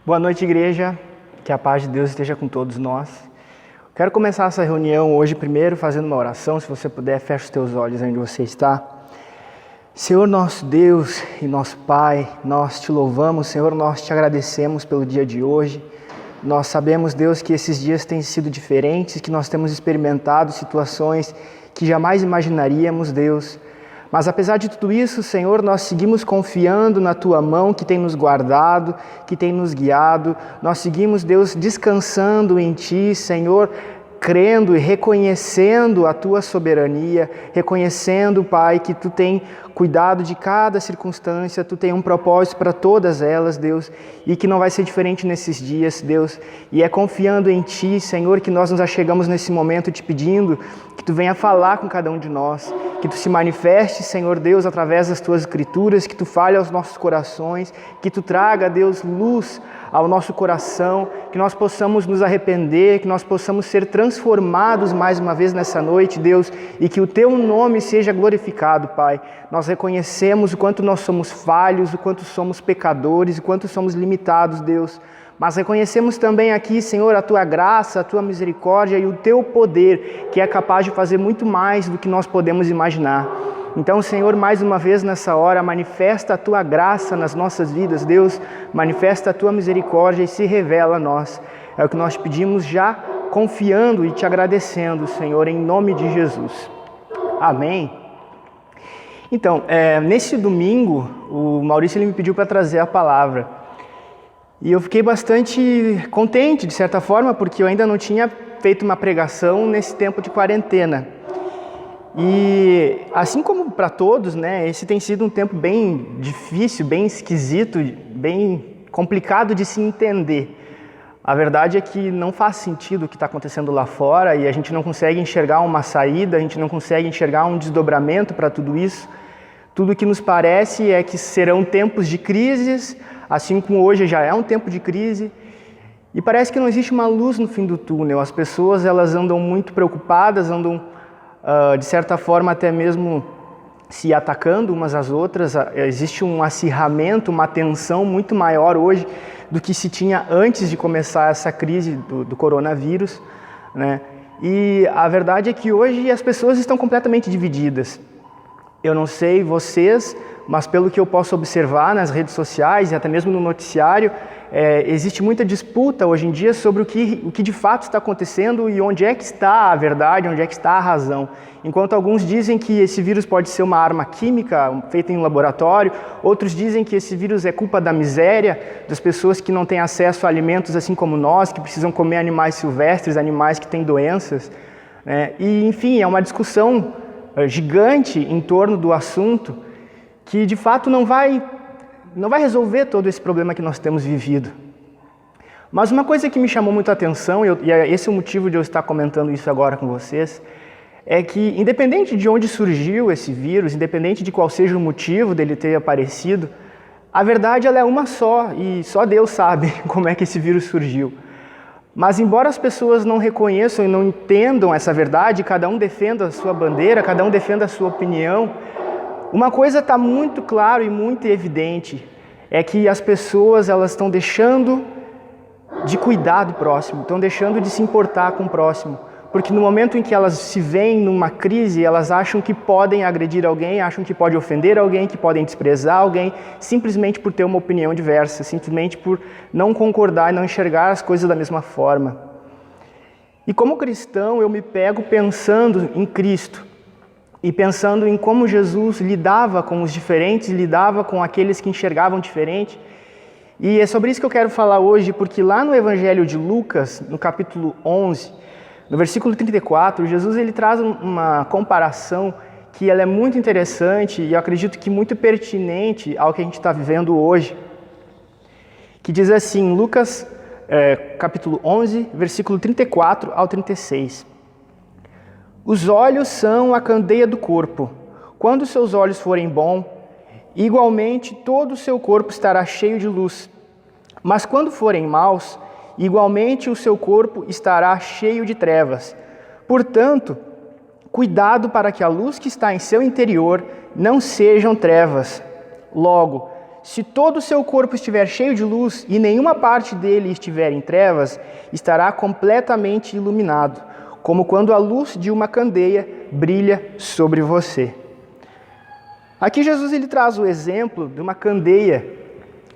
Boa noite, igreja. Que a paz de Deus esteja com todos nós. Quero começar essa reunião hoje primeiro fazendo uma oração. Se você puder, feche os teus olhos onde você está. Senhor nosso Deus e nosso Pai, nós te louvamos, Senhor, nós te agradecemos pelo dia de hoje. Nós sabemos, Deus, que esses dias têm sido diferentes, que nós temos experimentado situações que jamais imaginaríamos, Deus. Mas apesar de tudo isso, Senhor, nós seguimos confiando na Tua mão que tem nos guardado, que tem nos guiado. Nós seguimos, Deus, descansando em Ti, Senhor, crendo e reconhecendo a Tua soberania, reconhecendo, Pai, que Tu tem cuidado de cada circunstância, Tu tem um propósito para todas elas, Deus, e que não vai ser diferente nesses dias, Deus. E é confiando em Ti, Senhor, que nós nos achegamos nesse momento te pedindo que Tu venha falar com cada um de nós, que Tu se manifeste, Senhor Deus, através das Tuas Escrituras, que Tu fale aos nossos corações, que Tu traga, Deus, luz ao nosso coração, que nós possamos nos arrepender, que nós possamos ser transformados mais uma vez nessa noite, Deus, e que o Teu nome seja glorificado, Pai. Nós reconhecemos o quanto nós somos falhos, o quanto somos pecadores, o quanto somos limitados, Deus. Mas reconhecemos também aqui, Senhor, a Tua graça, a Tua misericórdia e o Teu poder, que é capaz de fazer muito mais do que nós podemos imaginar. Então, Senhor, mais uma vez nessa hora, manifesta a Tua graça nas nossas vidas, Deus, manifesta a Tua misericórdia e se revela a nós. É o que nós pedimos já confiando e Te agradecendo, Senhor, em nome de Jesus. Amém. Então, nesse domingo, o Maurício ele me pediu para trazer a palavra. E eu fiquei bastante contente, de certa forma, porque eu ainda não tinha feito uma pregação nesse tempo de quarentena. E assim como para todos, né, esse tem sido um tempo bem difícil, bem esquisito, bem complicado de se entender. A verdade é que não faz sentido o que está acontecendo lá fora e a gente não consegue enxergar uma saída, a gente não consegue enxergar um desdobramento para tudo isso. Tudo que nos parece é que serão tempos de crises, assim como hoje já é um tempo de crise. E parece que não existe uma luz no fim do túnel. As pessoas elas andam muito preocupadas, andam de certa forma até mesmo se atacando umas às outras. Existe um acirramento, uma tensão muito maior hoje do que se tinha antes de começar essa crise do coronavírus, né? E a verdade é que hoje as pessoas estão completamente divididas. Eu não sei vocês, mas pelo que eu posso observar nas redes sociais e até mesmo no noticiário, existe muita disputa hoje em dia sobre o que de fato está acontecendo e onde é que está a verdade, onde é que está a razão. Enquanto alguns dizem que esse vírus pode ser uma arma química feita em um laboratório, outros dizem que esse vírus é culpa da miséria, das pessoas que não têm acesso a alimentos assim como nós, que precisam comer animais silvestres, animais que têm doenças, né? E, enfim, é uma discussão gigante em torno do assunto que de fato não vai resolver todo esse problema que nós temos vivido. Mas uma coisa que me chamou muita atenção, e esse é o motivo de eu estar comentando isso agora com vocês, é que independente de onde surgiu esse vírus, independente de qual seja o motivo dele ter aparecido, a verdade ela é uma só e só Deus sabe como é que esse vírus surgiu. Mas embora as pessoas não reconheçam e não entendam essa verdade, cada um defenda a sua bandeira, cada um defenda a sua opinião, uma coisa está muito claro e muito evidente, é que as pessoas elas estão deixando de cuidar do próximo, estão deixando de se importar com o próximo, porque no momento em que elas se veem numa crise, elas acham que podem agredir alguém, acham que podem ofender alguém, que podem desprezar alguém, simplesmente por ter uma opinião diversa, simplesmente por não concordar e não enxergar as coisas da mesma forma. E como cristão, eu me pego pensando em Cristo, e pensando em como Jesus lidava com os diferentes, lidava com aqueles que enxergavam diferente. E é sobre isso que eu quero falar hoje, porque lá no Evangelho de Lucas, no capítulo 11, no versículo 34, Jesus ele traz uma comparação que ela é muito interessante e eu acredito que muito pertinente ao que a gente está vivendo hoje. Que diz assim, Lucas capítulo 11, versículo 34 ao 36. Os olhos são a candeia do corpo. Quando seus olhos forem bons, igualmente todo o seu corpo estará cheio de luz. Mas quando forem maus, igualmente o seu corpo estará cheio de trevas. Portanto, cuidado para que a luz que está em seu interior não sejam trevas. Logo, se todo o seu corpo estiver cheio de luz e nenhuma parte dele estiver em trevas, estará completamente iluminado, como quando a luz de uma candeia brilha sobre você. Aqui Jesus ele traz o exemplo de uma candeia.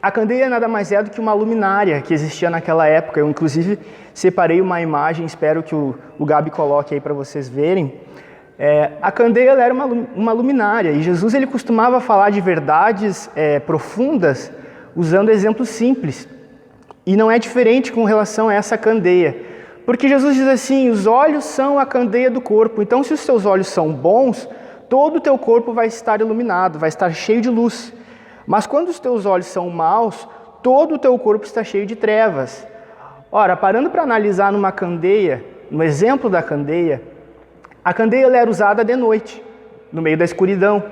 A candeia nada mais é do que uma luminária que existia naquela época. Eu, inclusive, separei uma imagem, espero que o Gabi coloque aí para vocês verem. A candeia ela era uma luminária e Jesus ele costumava falar de verdades profundas usando exemplos simples. E não é diferente com relação a essa candeia. Porque Jesus diz assim, os olhos são a candeia do corpo. Então, se os seus olhos são bons, todo o teu corpo vai estar iluminado, vai estar cheio de luz. Mas quando os teus olhos são maus, todo o teu corpo está cheio de trevas. Ora, parando para analisar numa candeia, no exemplo da candeia, a candeia ela era usada de noite, no meio da escuridão.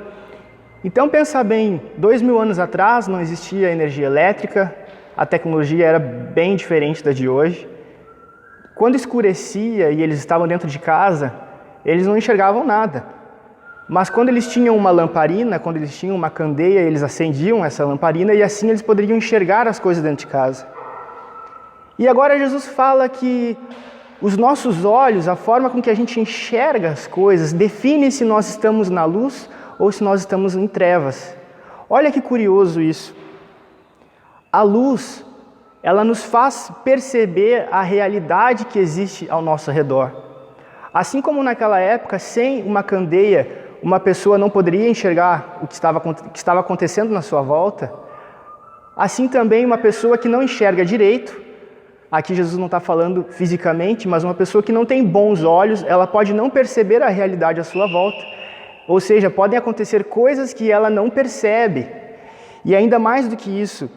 Então pensa bem, 2000 anos atrás não existia energia elétrica, a tecnologia era bem diferente da de hoje. Quando escurecia e eles estavam dentro de casa, eles não enxergavam nada. Mas quando eles tinham uma lamparina, quando eles tinham uma candeia, eles acendiam essa lamparina e assim eles poderiam enxergar as coisas dentro de casa. E agora Jesus fala que os nossos olhos, a forma com que a gente enxerga as coisas, define se nós estamos na luz ou se nós estamos em trevas. Olha que curioso isso. A luz, ela nos faz perceber a realidade que existe ao nosso redor. Assim como naquela época, sem uma candeia, uma pessoa não poderia enxergar o que estava acontecendo na sua volta, assim também uma pessoa que não enxerga direito, aqui Jesus não está falando fisicamente, mas uma pessoa que não tem bons olhos, ela pode não perceber a realidade à sua volta. Ou seja, podem acontecer coisas que ela não percebe. E ainda mais do que isso,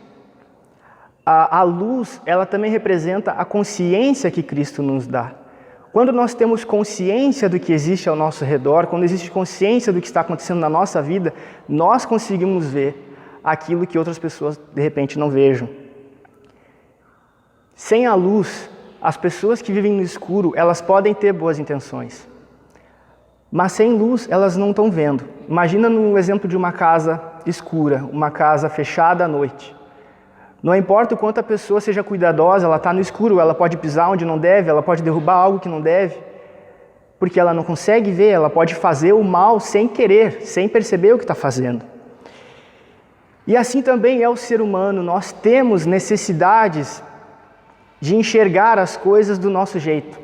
a luz, ela também representa a consciência que Cristo nos dá. Quando nós temos consciência do que existe ao nosso redor, quando existe consciência do que está acontecendo na nossa vida, nós conseguimos ver aquilo que outras pessoas de repente não vejam. Sem a luz, as pessoas que vivem no escuro, elas podem ter boas intenções. Mas sem luz, elas não estão vendo. Imagina no exemplo de uma casa escura, uma casa fechada à noite. Não importa o quanto a pessoa seja cuidadosa, ela está no escuro, ela pode pisar onde não deve, ela pode derrubar algo que não deve, porque ela não consegue ver, ela pode fazer o mal sem querer, sem perceber o que está fazendo. E assim também é o ser humano, nós temos necessidades de enxergar as coisas do nosso jeito.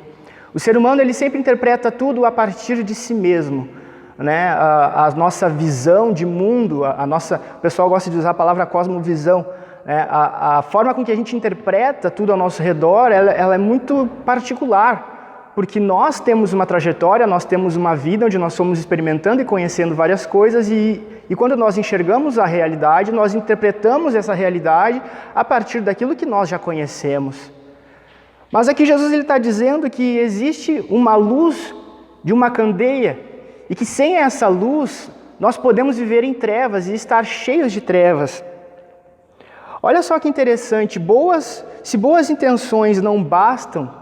O ser humano ele sempre interpreta tudo a partir de si mesmo, né? A nossa visão de mundo, o pessoal gosta de usar a palavra cosmovisão. A forma com que a gente interpreta tudo ao nosso redor, ela é muito particular, porque nós temos uma trajetória, nós temos uma vida onde nós fomos experimentando e conhecendo várias coisas e quando nós enxergamos a realidade, nós interpretamos essa realidade a partir daquilo que nós já conhecemos. Mas aqui Jesus está dizendo que existe uma luz de uma candeia e que sem essa luz nós podemos viver em trevas e estar cheios de trevas. Olha só que interessante, se boas intenções não bastam,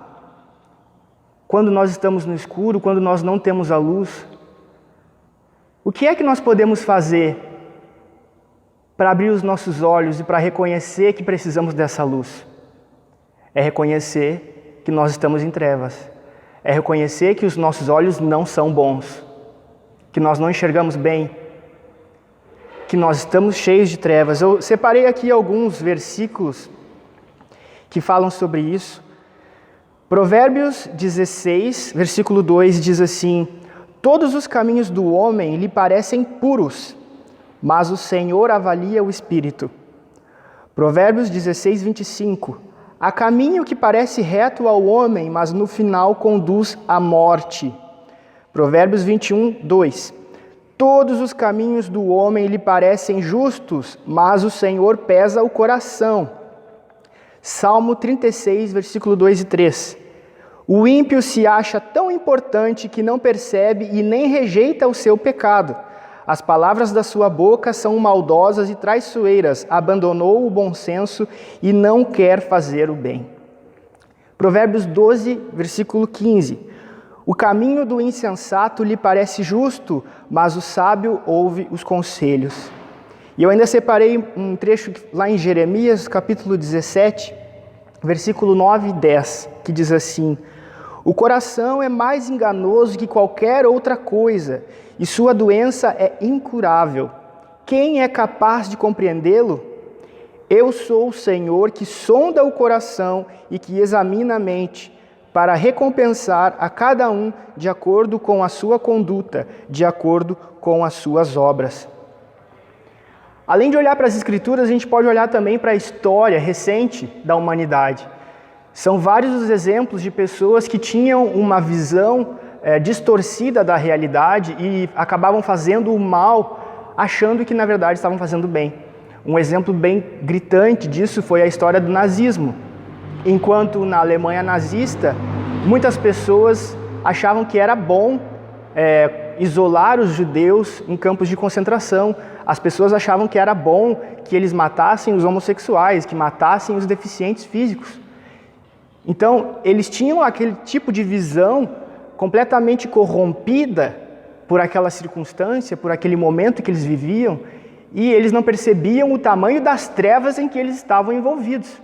quando nós estamos no escuro, quando nós não temos a luz, o que é que nós podemos fazer para abrir os nossos olhos e para reconhecer que precisamos dessa luz? É reconhecer que nós estamos em trevas, é reconhecer que os nossos olhos não são bons, que nós não enxergamos bem, que nós estamos cheios de trevas. Eu separei aqui alguns versículos que falam sobre isso. Provérbios 16, versículo 2 diz assim: todos os caminhos do homem lhe parecem puros, mas o Senhor avalia o espírito. Provérbios 16, 25. Há caminho que parece reto ao homem, mas no final conduz à morte. Provérbios 21, 2. Todos os caminhos do homem lhe parecem justos, mas o Senhor pesa o coração. Salmo 36, versículo 2 e 3. O ímpio se acha tão importante que não percebe e nem rejeita o seu pecado. As palavras da sua boca são maldosas e traiçoeiras. Abandonou o bom senso e não quer fazer o bem. Provérbios 12, versículo 15. O caminho do insensato lhe parece justo, mas o sábio ouve os conselhos. E eu ainda separei um trecho lá em Jeremias, capítulo 17, versículo 9 e 10, que diz assim: o coração é mais enganoso que qualquer outra coisa, e sua doença é incurável. Quem é capaz de compreendê-lo? Eu sou o Senhor que sonda o coração e que examina a mente, para recompensar a cada um de acordo com a sua conduta, de acordo com as suas obras. Além de olhar para as Escrituras, a gente pode olhar também para a história recente da humanidade. São vários os exemplos de pessoas que tinham uma visão distorcida da realidade e acabavam fazendo o mal, achando que na verdade estavam fazendo bem. Um exemplo bem gritante disso foi a história do nazismo. Enquanto na Alemanha nazista, muitas pessoas achavam que era bom isolar os judeus em campos de concentração. As pessoas achavam que era bom que eles matassem os homossexuais, que matassem os deficientes físicos. Então, eles tinham aquele tipo de visão completamente corrompida por aquela circunstância, por aquele momento que eles viviam, e eles não percebiam o tamanho das trevas em que eles estavam envolvidos.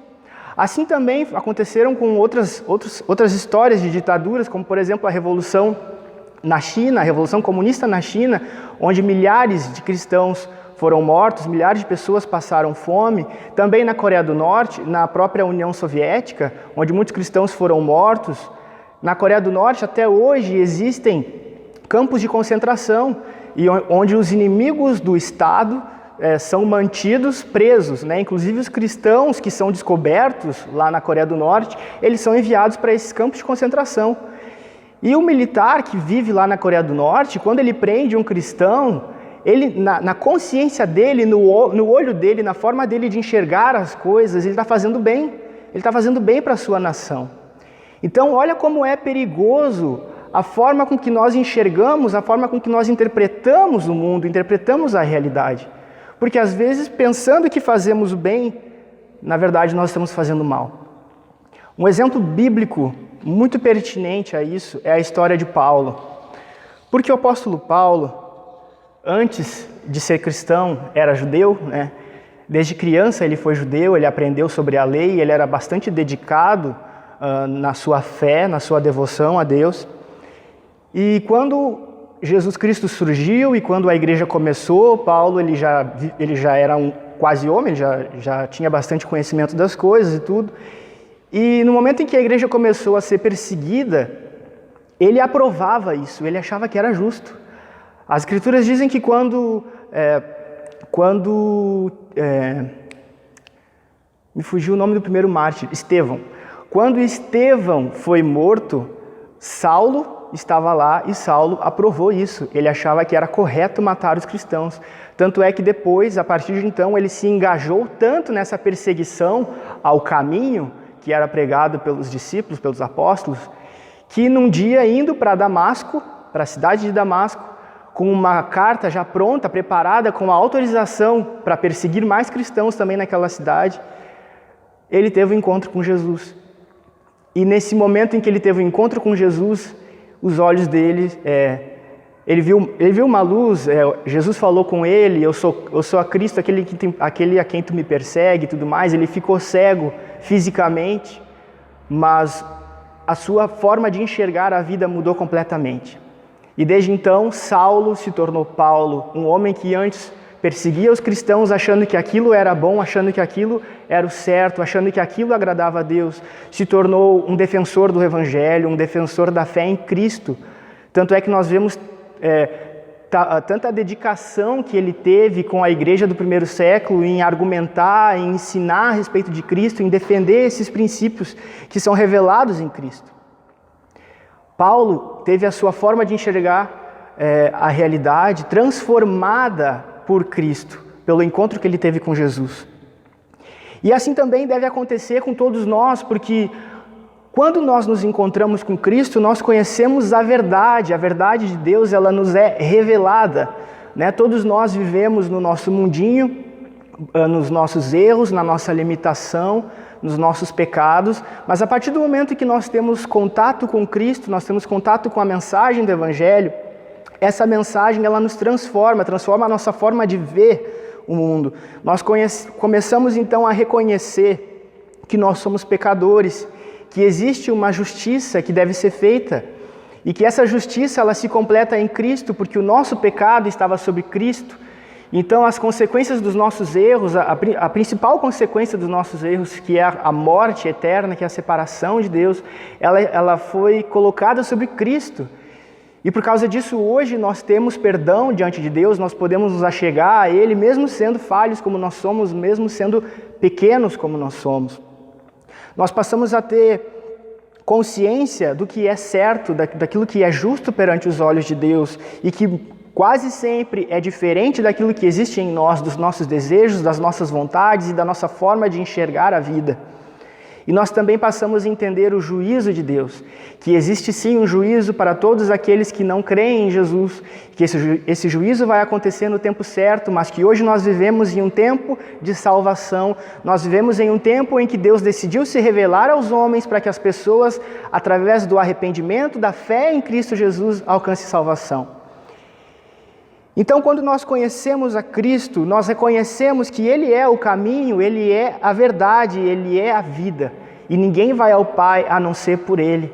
Assim também aconteceram com outras histórias de ditaduras, como por exemplo a Revolução na China, a Revolução Comunista na China, onde milhares de cristãos foram mortos, milhares de pessoas passaram fome. Também na Coreia do Norte, na própria União Soviética, onde muitos cristãos foram mortos. Na Coreia do Norte, até hoje, existem campos de concentração, e onde os inimigos do Estado são mantidos presos, né? Inclusive os cristãos que são descobertos lá na Coreia do Norte, eles são enviados para esses campos de concentração. E o militar que vive lá na Coreia do Norte, quando ele prende um cristão, ele, na consciência dele, no olho dele, na forma dele de enxergar as coisas, ele está fazendo bem. Ele está fazendo bem para a sua nação. Então, olha como é perigoso a forma com que nós enxergamos, a forma com que nós interpretamos o mundo, interpretamos a realidade. Porque às vezes, pensando que fazemos o bem, na verdade nós estamos fazendo mal. Um exemplo bíblico muito pertinente a isso é a história de Paulo. Porque o apóstolo Paulo, antes de ser cristão, era judeu, né? Desde criança ele foi judeu, ele aprendeu sobre a lei, ele era bastante dedicado na sua fé, na sua devoção a Deus. E quando Jesus Cristo surgiu e quando a igreja começou, Paulo ele já era um quase homem, já tinha bastante conhecimento das coisas e tudo. E no momento em que a igreja começou a ser perseguida, ele aprovava isso, ele achava que era justo. As Escrituras dizem que quando me fugiu o nome do primeiro mártir, Estevão. Quando Estevão foi morto, Saulo estava lá e Saulo aprovou isso. Ele achava que era correto matar os cristãos. Tanto é que depois, a partir de então, ele se engajou tanto nessa perseguição ao caminho que era pregado pelos discípulos, pelos apóstolos, que num dia indo para Damasco, para a cidade de Damasco, com uma carta já pronta, preparada, com a autorização para perseguir mais cristãos também naquela cidade, ele teve um encontro com Jesus. E nesse momento em que ele teve um encontro com Jesus, os olhos dele, ele viu uma luz, Jesus falou com ele, eu sou a Cristo, aquele a quem tu me persegue e tudo mais. Ele ficou cego fisicamente, mas a sua forma de enxergar a vida mudou completamente. E desde então, Saulo se tornou Paulo, um homem que antes perseguia os cristãos achando que aquilo era bom, achando que aquilo era o certo, achando que aquilo agradava a Deus, se tornou um defensor do Evangelho, um defensor da fé em Cristo. Tanto é que nós vemos tanta dedicação que ele teve com a igreja do primeiro século em argumentar, em ensinar a respeito de Cristo, em defender esses princípios que são revelados em Cristo. Paulo teve a sua forma de enxergar a realidade transformada por Cristo, pelo encontro que ele teve com Jesus. E assim também deve acontecer com todos nós, porque quando nós nos encontramos com Cristo, nós conhecemos a verdade de Deus, ela nos é revelada, né? Todos nós vivemos no nosso mundinho, nos nossos erros, na nossa limitação, nos nossos pecados, mas a partir do momento que nós temos contato com Cristo, nós temos contato com a mensagem do Evangelho, essa mensagem ela nos transforma a nossa forma de ver o mundo. Nós começamos então a reconhecer que nós somos pecadores, que existe uma justiça que deve ser feita e que essa justiça ela se completa em Cristo, porque o nosso pecado estava sobre Cristo. Então as consequências dos nossos erros, a principal consequência dos nossos erros, que é a morte eterna, que é a separação de Deus, ela foi colocada sobre Cristo. E por causa disso, hoje nós temos perdão diante de Deus, nós podemos nos achegar a Ele, mesmo sendo falhos como nós somos, mesmo sendo pequenos como nós somos. Nós passamos a ter consciência do que é certo, daquilo que é justo perante os olhos de Deus e que quase sempre é diferente daquilo que existe em nós, dos nossos desejos, das nossas vontades e da nossa forma de enxergar a vida. E nós também passamos a entender o juízo de Deus, que existe sim um juízo para todos aqueles que não creem em Jesus, que esse juízo vai acontecer no tempo certo, mas que hoje nós vivemos em um tempo de salvação, nós vivemos em um tempo em que Deus decidiu se revelar aos homens para que as pessoas, através do arrependimento, da fé em Cristo Jesus, alcancem salvação. Então, quando nós conhecemos a Cristo, nós reconhecemos que Ele é o caminho, Ele é a verdade, Ele é a vida. E ninguém vai ao Pai a não ser por Ele.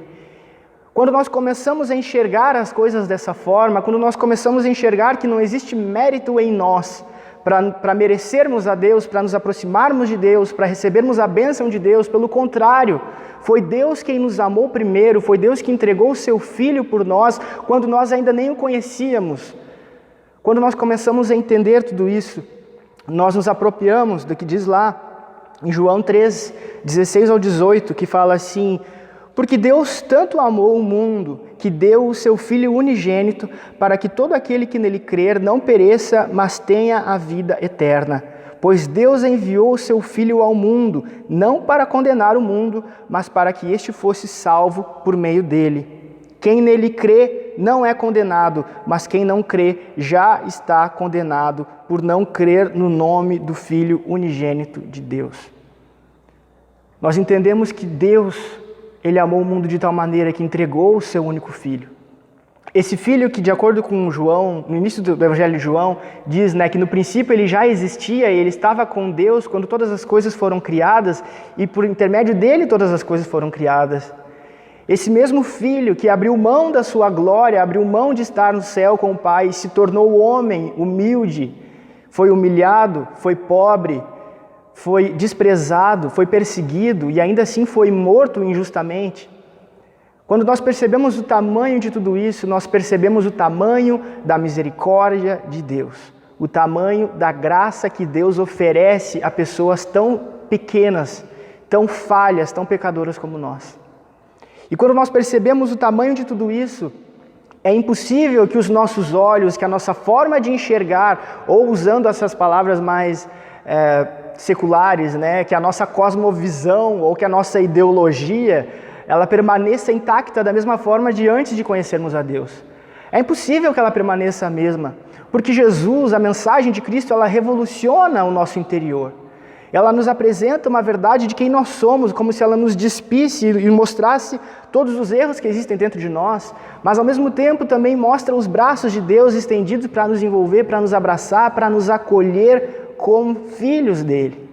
Quando nós começamos a enxergar as coisas dessa forma, quando nós começamos a enxergar que não existe mérito em nós para merecermos a Deus, para nos aproximarmos de Deus, para recebermos a bênção de Deus, pelo contrário, foi Deus quem nos amou primeiro, foi Deus que entregou o Seu Filho por nós, quando nós ainda nem o conhecíamos. Quando nós começamos a entender tudo isso, nós nos apropriamos do que diz lá em João 3, 16 ao 18, que fala assim: porque Deus tanto amou o mundo, que deu o seu Filho unigênito, para que todo aquele que nele crer não pereça, mas tenha a vida eterna. Pois Deus enviou o seu Filho ao mundo, não para condenar o mundo, mas para que este fosse salvo por meio dele. Quem nele crê não é condenado, mas quem não crê já está condenado por não crer no nome do Filho unigênito de Deus. Nós entendemos que Deus, Ele amou o mundo de tal maneira que entregou o seu único Filho. Esse Filho que, de acordo com João, no início do Evangelho de João, diz, que no princípio ele já existia e ele estava com Deus quando todas as coisas foram criadas e por intermédio dele todas as coisas foram criadas. Esse mesmo Filho que abriu mão da sua glória, abriu mão de estar no céu com o Pai, se tornou homem humilde, foi humilhado, foi pobre, foi desprezado, foi perseguido e ainda assim foi morto injustamente. Quando nós percebemos o tamanho de tudo isso, nós percebemos o tamanho da misericórdia de Deus, o tamanho da graça que Deus oferece a pessoas tão pequenas, tão falhas, tão pecadoras como nós. E quando nós percebemos o tamanho de tudo isso, é impossível que os nossos olhos, que a nossa forma de enxergar, ou usando essas palavras mais seculares, que a nossa cosmovisão ou que a nossa ideologia, ela permaneça intacta da mesma forma de antes de conhecermos a Deus. É impossível que ela permaneça a mesma, porque Jesus, a mensagem de Cristo, ela revoluciona o nosso interior. Ela nos apresenta uma verdade de quem nós somos, como se ela nos despisse e mostrasse todos os erros que existem dentro de nós, mas ao mesmo tempo também mostra os braços de Deus estendidos para nos envolver, para nos abraçar, para nos acolher como filhos dele.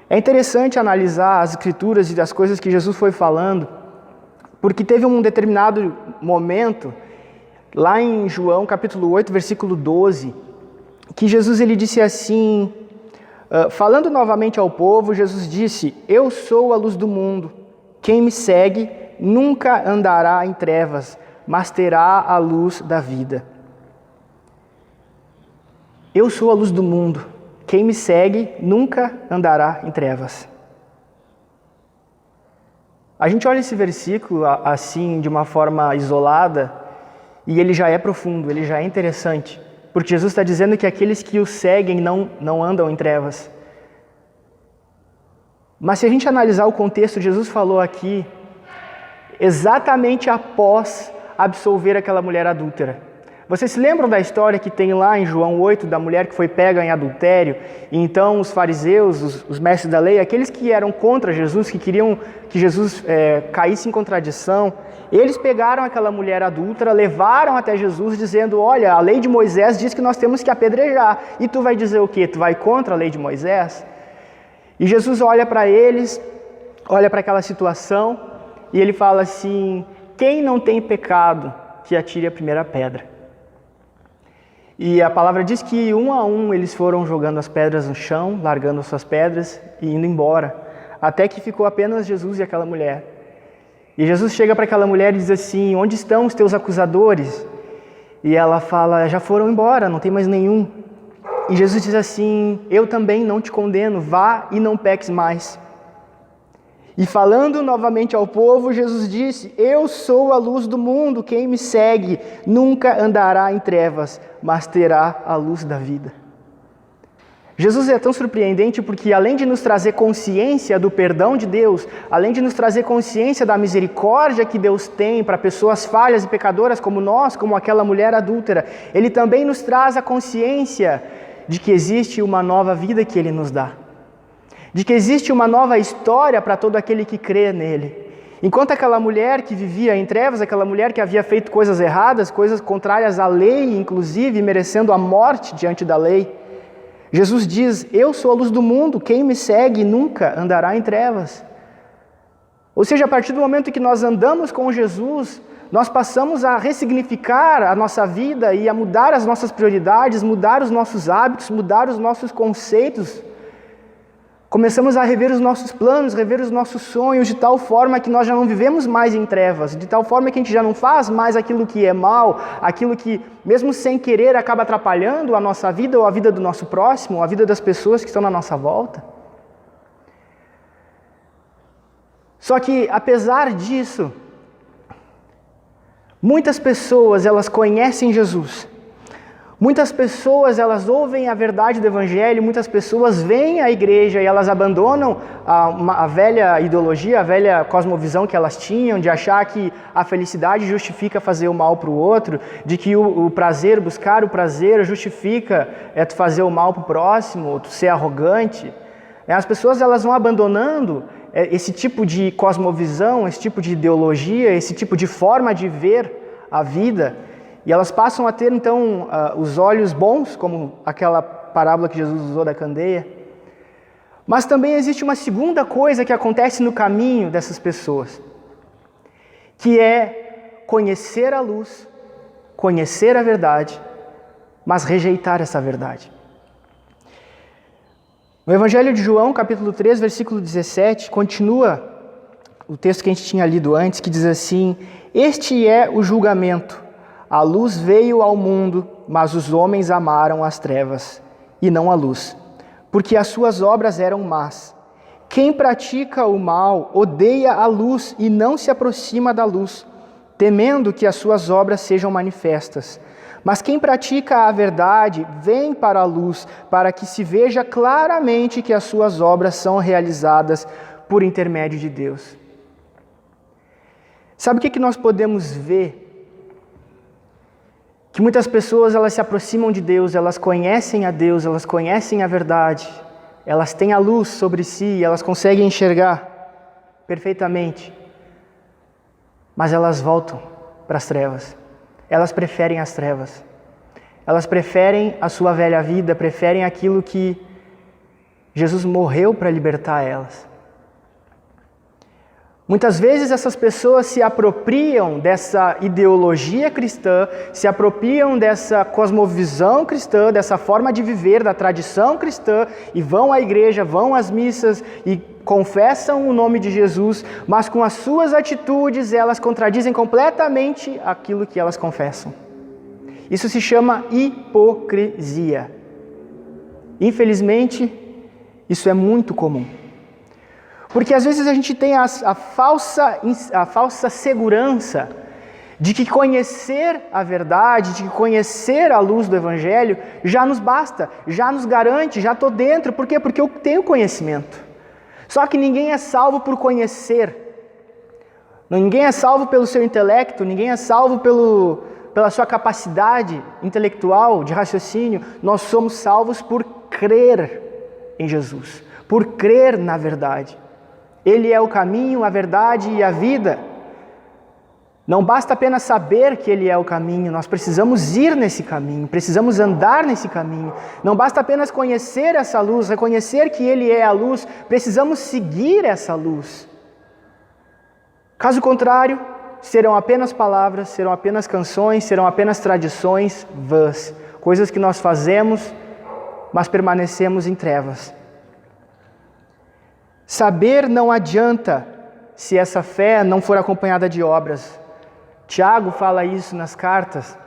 É interessante analisar as Escrituras e as coisas que Jesus foi falando, porque teve um determinado momento, lá em João capítulo 8, versículo 12, que Jesus ele disse assim... falando novamente ao povo, Jesus disse: eu sou a luz do mundo, quem me segue nunca andará em trevas, mas terá a luz da vida. Eu sou a luz do mundo, quem me segue nunca andará em trevas. A gente olha esse versículo assim, de uma forma isolada, e ele já é profundo, ele já é interessante. Porque Jesus está dizendo que aqueles que o seguem não andam em trevas. Mas se a gente analisar o contexto, Jesus falou aqui exatamente após absolver aquela mulher adúltera. Vocês se lembram da história que tem lá em João 8, da mulher que foi pega em adultério? E então os fariseus, os mestres da lei, aqueles que eram contra Jesus, que queriam que Jesus caísse em contradição, Eles pegaram aquela mulher adúltera, levaram até Jesus dizendo, olha, a lei de Moisés diz que nós temos que apedrejar. E tu vai dizer o quê? Tu vai contra a lei de Moisés? E Jesus olha para eles, olha para aquela situação e ele fala assim, quem não tem pecado, que atire a primeira pedra. E a palavra diz que um a um eles foram jogando as pedras no chão, largando suas pedras e indo embora, até que ficou apenas Jesus e aquela mulher. E Jesus chega para aquela mulher e diz assim, onde estão os teus acusadores? E ela fala, já foram embora, não tem mais nenhum. E Jesus diz assim, eu também não te condeno, vá e não peques mais. E falando novamente ao povo, Jesus disse, eu sou a luz do mundo, quem me segue nunca andará em trevas, mas terá a luz da vida. Jesus é tão surpreendente porque além de nos trazer consciência do perdão de Deus, além de nos trazer consciência da misericórdia que Deus tem para pessoas falhas e pecadoras como nós, como aquela mulher adúltera, Ele também nos traz a consciência de que existe uma nova vida que Ele nos dá. De que existe uma nova história para todo aquele que crê nele. Enquanto aquela mulher que vivia em trevas, aquela mulher que havia feito coisas erradas, coisas contrárias à lei, inclusive merecendo a morte diante da lei, Jesus diz, eu sou a luz do mundo, quem me segue nunca andará em trevas. Ou seja, a partir do momento que nós andamos com Jesus, nós passamos a ressignificar a nossa vida e a mudar as nossas prioridades, mudar os nossos hábitos, mudar os nossos conceitos. Começamos a rever os nossos planos, rever os nossos sonhos, de tal forma que nós já não vivemos mais em trevas, de tal forma que a gente já não faz mais aquilo que é mal, aquilo que, mesmo sem querer, acaba atrapalhando a nossa vida ou a vida do nosso próximo, a vida das pessoas que estão na nossa volta. Só que, apesar disso, muitas pessoas, elas conhecem Jesus. Muitas pessoas, elas ouvem a verdade do Evangelho, muitas pessoas vêm à igreja e elas abandonam a velha ideologia, a velha cosmovisão que elas tinham, de achar que a felicidade justifica fazer o mal para o outro, de que o prazer, buscar o prazer justifica tu fazer o mal para o próximo, tu ser arrogante. As pessoas, elas vão abandonando esse tipo de cosmovisão, esse tipo de ideologia, esse tipo de forma de ver a vida. E elas passam a ter, então, os olhos bons, como aquela parábola que Jesus usou da candeia. Mas também existe uma segunda coisa que acontece no caminho dessas pessoas, que é conhecer a luz, conhecer a verdade, mas rejeitar essa verdade. No Evangelho de João, capítulo 3, versículo 17, continua o texto que a gente tinha lido antes, que diz assim, este é o julgamento. A luz veio ao mundo, mas os homens amaram as trevas e não a luz, porque as suas obras eram más. Quem pratica o mal odeia a luz e não se aproxima da luz, temendo que as suas obras sejam manifestas. Mas quem pratica a verdade vem para a luz, para que se veja claramente que as suas obras são realizadas por intermédio de Deus. Sabe o que nós podemos ver? Que muitas pessoas, elas se aproximam de Deus, elas conhecem a Deus, elas conhecem a verdade, elas têm a luz sobre si, elas conseguem enxergar perfeitamente, mas elas voltam para as trevas, elas preferem as trevas, elas preferem a sua velha vida, preferem aquilo que Jesus morreu para libertar elas. Muitas vezes essas pessoas se apropriam dessa ideologia cristã, se apropriam dessa cosmovisão cristã, dessa forma de viver, da tradição cristã, e vão à igreja, vão às missas e confessam o nome de Jesus, mas com as suas atitudes elas contradizem completamente aquilo que elas confessam. Isso se chama hipocrisia. Infelizmente, isso é muito comum. Porque às vezes a gente tem a falsa segurança de que conhecer a verdade, de que conhecer a luz do Evangelho já nos basta, já nos garante, já estou dentro. Por quê? Porque eu tenho conhecimento. Só que ninguém é salvo por conhecer. Ninguém é salvo pelo seu intelecto, ninguém é salvo pela sua capacidade intelectual, de raciocínio. Nós somos salvos por crer em Jesus, por crer na verdade. Ele é o caminho, a verdade e a vida. Não basta apenas saber que Ele é o caminho, nós precisamos ir nesse caminho, precisamos andar nesse caminho. Não basta apenas conhecer essa luz, reconhecer que Ele é a luz, precisamos seguir essa luz. Caso contrário, serão apenas palavras, serão apenas canções, serão apenas tradições vãs, coisas que nós fazemos, mas permanecemos em trevas. Saber não adianta se essa fé não for acompanhada de obras. Tiago fala isso nas cartas.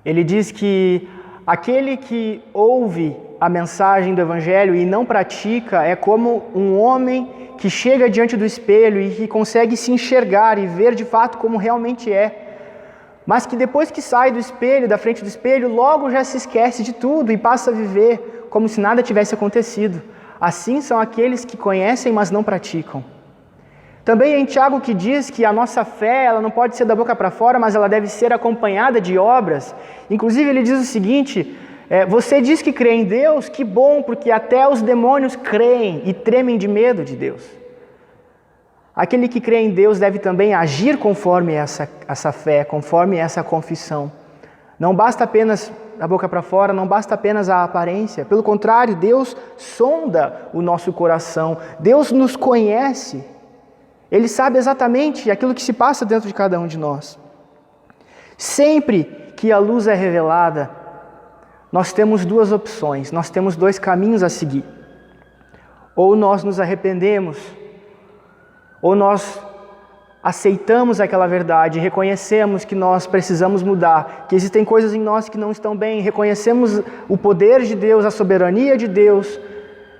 Ele diz que aquele que ouve a mensagem do Evangelho e não pratica é como um homem que chega diante do espelho e que consegue se enxergar e ver de fato como realmente é, mas que depois que sai do espelho, da frente do espelho, logo já se esquece de tudo e passa a viver como se nada tivesse acontecido. Assim são aqueles que conhecem, mas não praticam. Também é em Tiago que diz que a nossa fé ela não pode ser da boca para fora, mas ela deve ser acompanhada de obras. Inclusive ele diz o seguinte, você diz que crê em Deus, que bom, porque até os demônios creem e tremem de medo de Deus. Aquele que crê em Deus deve também agir conforme essa fé, conforme essa confissão. Não basta apenas da boca para fora, não basta apenas a aparência. Pelo contrário, Deus sonda o nosso coração, Deus nos conhece. Ele sabe exatamente aquilo que se passa dentro de cada um de nós. Sempre que a luz é revelada, nós temos duas opções, nós temos dois caminhos a seguir. Ou nós nos arrependemos, ou nós aceitamos aquela verdade, reconhecemos que nós precisamos mudar, que existem coisas em nós que não estão bem, reconhecemos o poder de Deus, a soberania de Deus,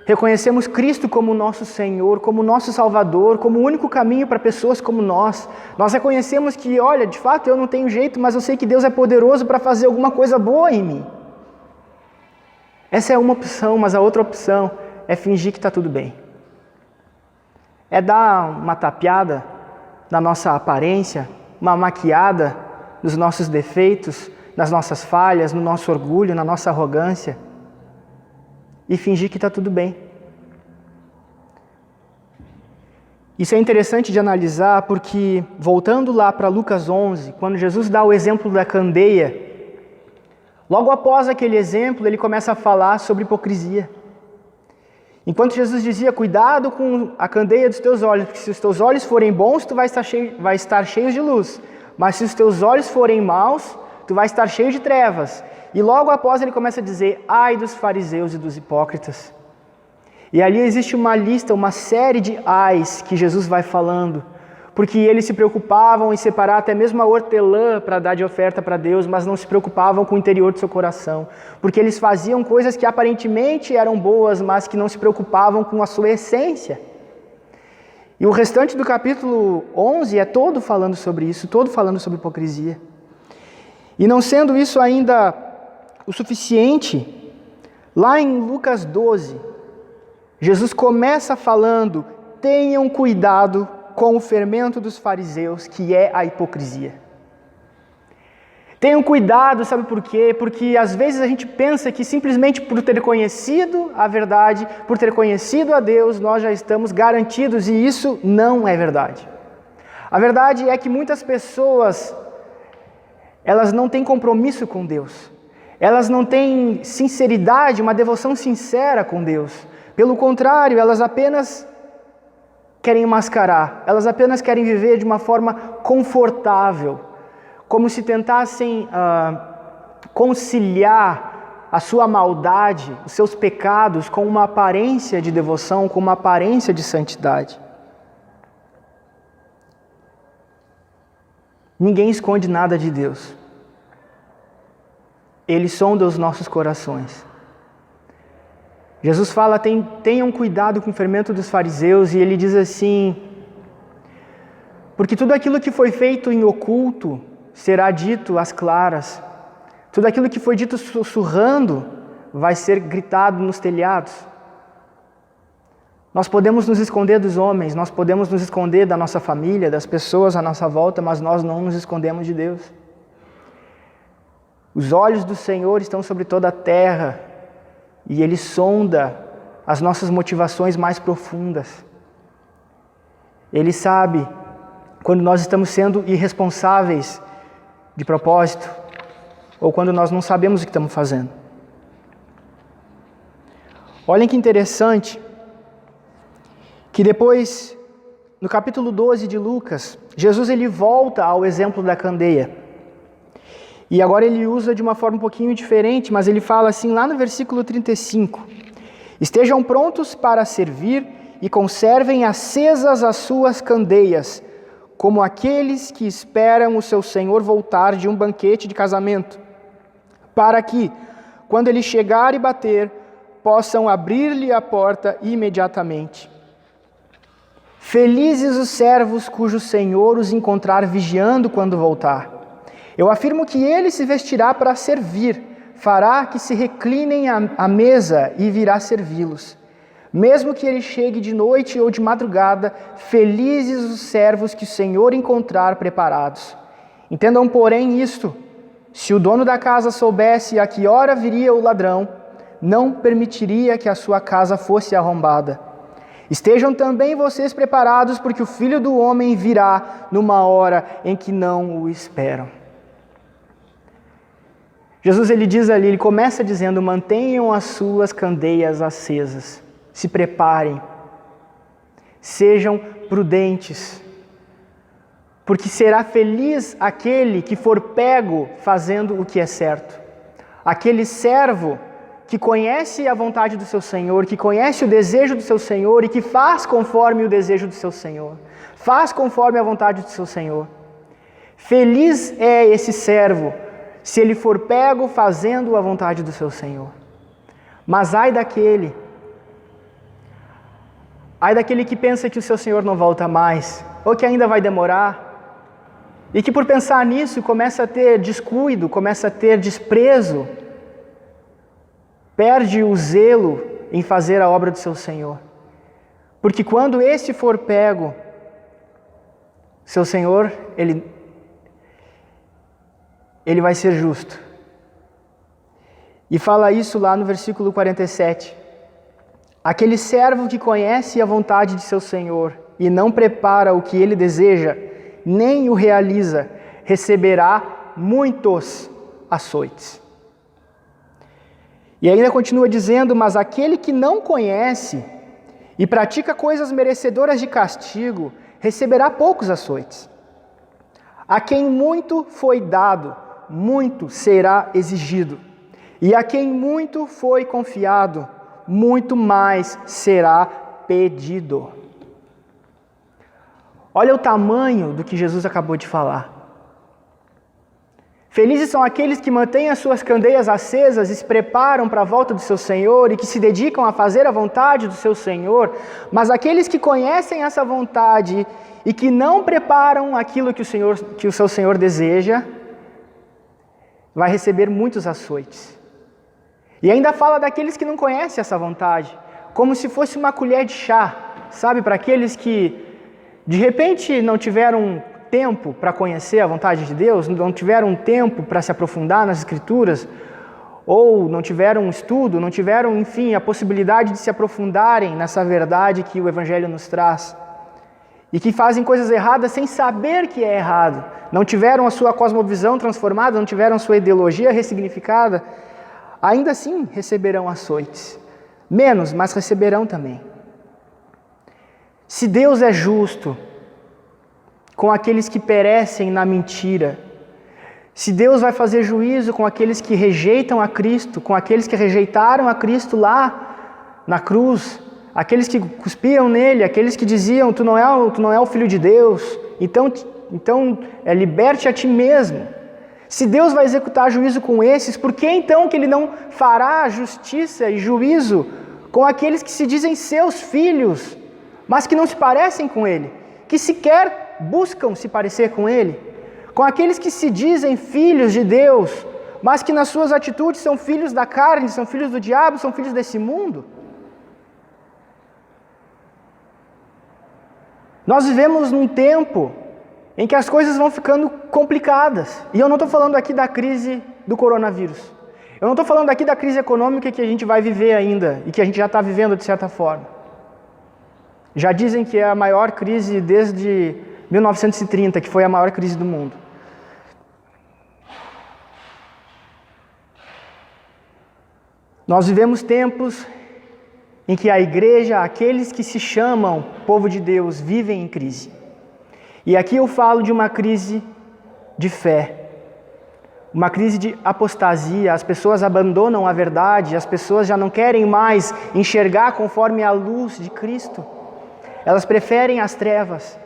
reconhecemos Cristo como nosso Senhor, como nosso Salvador, como o único caminho para pessoas como nós. Nós reconhecemos que, olha, de fato eu não tenho jeito, mas eu sei que Deus é poderoso para fazer alguma coisa boa em mim. Essa é uma opção, mas a outra opção é fingir que está tudo bem. É dar uma tapeada na nossa aparência, uma maquiada nos nossos defeitos, nas nossas falhas, no nosso orgulho, na nossa arrogância. E fingir que está tudo bem. Isso é interessante de analisar porque, voltando lá para Lucas 11, quando Jesus dá o exemplo da candeia, logo após aquele exemplo, ele começa a falar sobre hipocrisia. Enquanto Jesus dizia, cuidado com a candeia dos teus olhos, porque se os teus olhos forem bons, tu vai estar cheio de luz. Mas se os teus olhos forem maus, tu vai estar cheio de trevas. E logo após ele começa a dizer, ai dos fariseus e dos hipócritas. E ali existe uma lista, uma série de ais que Jesus vai falando, porque eles se preocupavam em separar até mesmo a hortelã para dar de oferta para Deus, mas não se preocupavam com o interior do seu coração, porque eles faziam coisas que aparentemente eram boas, mas que não se preocupavam com a sua essência. E o restante do capítulo 11 é todo falando sobre isso, todo falando sobre hipocrisia. E não sendo isso ainda o suficiente, lá em Lucas 12, Jesus começa falando, tenham cuidado com o fermento dos fariseus, que é a hipocrisia. Tenham cuidado, sabe por quê? Porque às vezes a gente pensa que simplesmente por ter conhecido a verdade, por ter conhecido a Deus, nós já estamos garantidos, e isso não é verdade. A verdade é que muitas pessoas, elas não têm compromisso com Deus. Elas não têm sinceridade, uma devoção sincera com Deus. Pelo contrário, elas apenas querem mascarar, elas apenas querem viver de uma forma confortável, como se tentassem conciliar a sua maldade, os seus pecados, com uma aparência de devoção, com uma aparência de santidade. Ninguém esconde nada de Deus. Ele sonda os nossos corações. Jesus fala, tenham cuidado com o fermento dos fariseus, e ele diz assim, porque tudo aquilo que foi feito em oculto será dito às claras, tudo aquilo que foi dito sussurrando vai ser gritado nos telhados. Nós podemos nos esconder dos homens, nós podemos nos esconder da nossa família, das pessoas à nossa volta, mas nós não nos escondemos de Deus. Os olhos do Senhor estão sobre toda a terra e Ele sonda as nossas motivações mais profundas. Ele sabe quando nós estamos sendo irresponsáveis de propósito, ou quando nós não sabemos o que estamos fazendo. Olhem que interessante, que depois, no capítulo 12 de Lucas, Jesus ele volta ao exemplo da candeia. E agora ele usa de uma forma um pouquinho diferente, mas ele fala assim lá no versículo 35. Estejam prontos para servir e conservem acesas as suas candeias, como aqueles que esperam o seu senhor voltar de um banquete de casamento, para que, quando ele chegar e bater, possam abrir-lhe a porta imediatamente. Felizes os servos cujo senhor os encontrar vigiando quando voltar. Eu afirmo que ele se vestirá para servir, fará que se reclinem à mesa e virá servi-los. Mesmo que ele chegue de noite ou de madrugada, felizes os servos que o Senhor encontrar preparados. Entendam, porém, isto: se o dono da casa soubesse a que hora viria o ladrão, não permitiria que a sua casa fosse arrombada. Estejam também vocês preparados, porque o Filho do Homem virá numa hora em que não o esperam. Jesus ele diz ali, ele começa dizendo: mantenham as suas candeias acesas, se preparem, sejam prudentes, porque será feliz aquele que for pego fazendo o que é certo. Aquele servo que conhece a vontade do seu Senhor, que conhece o desejo do seu Senhor e que faz conforme o desejo do seu Senhor, faz conforme a vontade do seu Senhor. Feliz é esse servo se ele for pego fazendo a vontade do seu Senhor. Mas ai daquele que pensa que o seu Senhor não volta mais, ou que ainda vai demorar, e que por pensar nisso começa a ter descuido, começa a ter desprezo, perde o zelo em fazer a obra do seu Senhor. Porque quando este for pego, seu Senhor, ele vai ser justo. E fala isso lá no versículo 47. Aquele servo que conhece a vontade de seu Senhor e não prepara o que ele deseja, nem o realiza, receberá muitos açoites. E ainda continua dizendo: mas aquele que não conhece e pratica coisas merecedoras de castigo, receberá poucos açoites. A quem muito foi dado, muito será exigido. E a quem muito foi confiado, muito mais será pedido. Olha o tamanho do que Jesus acabou de falar. Felizes são aqueles que mantêm as suas candeias acesas e se preparam para a volta do seu Senhor e que se dedicam a fazer a vontade do seu Senhor, mas aqueles que conhecem essa vontade e que não preparam aquilo que o seu Senhor deseja, vai receber muitos açoites. E ainda fala daqueles que não conhecem essa vontade, como se fosse uma colher de chá, sabe? Para aqueles que de repente não tiveram tempo para conhecer a vontade de Deus, não tiveram tempo para se aprofundar nas Escrituras, ou não tiveram estudo, não tiveram, enfim, a possibilidade de se aprofundarem nessa verdade que o Evangelho nos traz, e que fazem coisas erradas sem saber que é errado, não tiveram a sua cosmovisão transformada, não tiveram a sua ideologia ressignificada, ainda assim receberão açoites. Menos, mas receberão também. Se Deus é justo com aqueles que perecem na mentira, se Deus vai fazer juízo com aqueles que rejeitam a Cristo, com aqueles que rejeitaram a Cristo lá na cruz, aqueles que cuspiam nele, aqueles que diziam: tu não é o Filho de Deus, então liberte a ti mesmo. Se Deus vai executar juízo com esses, por que então que Ele não fará justiça e juízo com aqueles que se dizem seus filhos, mas que não se parecem com Ele, que sequer buscam se parecer com Ele, com aqueles que se dizem filhos de Deus, mas que nas suas atitudes são filhos da carne, são filhos do diabo, são filhos desse mundo? Nós vivemos num tempo em que as coisas vão ficando complicadas. E eu não estou falando aqui da crise do coronavírus. Eu não estou falando aqui da crise econômica que a gente vai viver ainda e que a gente já está vivendo de certa forma. Já dizem que é a maior crise desde 1930, que foi a maior crise do mundo. Nós vivemos tempos em que a igreja, aqueles que se chamam povo de Deus, vivem em crise. E aqui eu falo de uma crise de fé, uma crise de apostasia. As pessoas abandonam a verdade, as pessoas já não querem mais enxergar conforme a luz de Cristo. Elas preferem as trevas.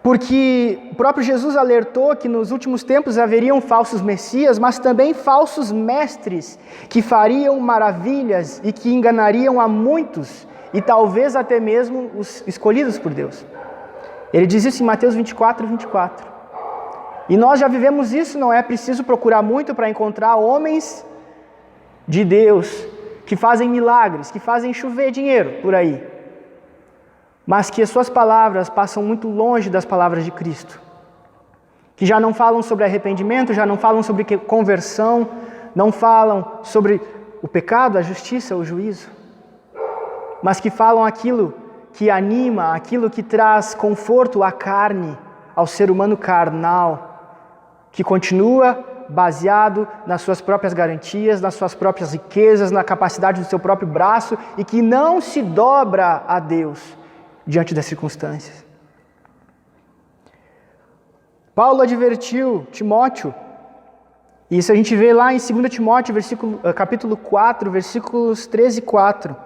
Porque o próprio Jesus alertou que nos últimos tempos haveriam falsos messias, mas também falsos mestres que fariam maravilhas e que enganariam a muitos, e talvez até mesmo os escolhidos por Deus. Ele diz isso em Mateus 24, 24. E nós já vivemos isso, não é preciso procurar muito para encontrar homens de Deus que fazem milagres, que fazem chover dinheiro por aí, mas que as suas palavras passam muito longe das palavras de Cristo, que já não falam sobre arrependimento, já não falam sobre conversão, não falam sobre o pecado, a justiça, o juízo, mas que falam aquilo que anima, aquilo que traz conforto à carne, ao ser humano carnal, que continua baseado nas suas próprias garantias, nas suas próprias riquezas, na capacidade do seu próprio braço e que não se dobra a Deus diante das circunstâncias. Paulo advertiu Timóteo, e isso a gente vê lá em 2 Timóteo, capítulo 4, versículos 13 e 4,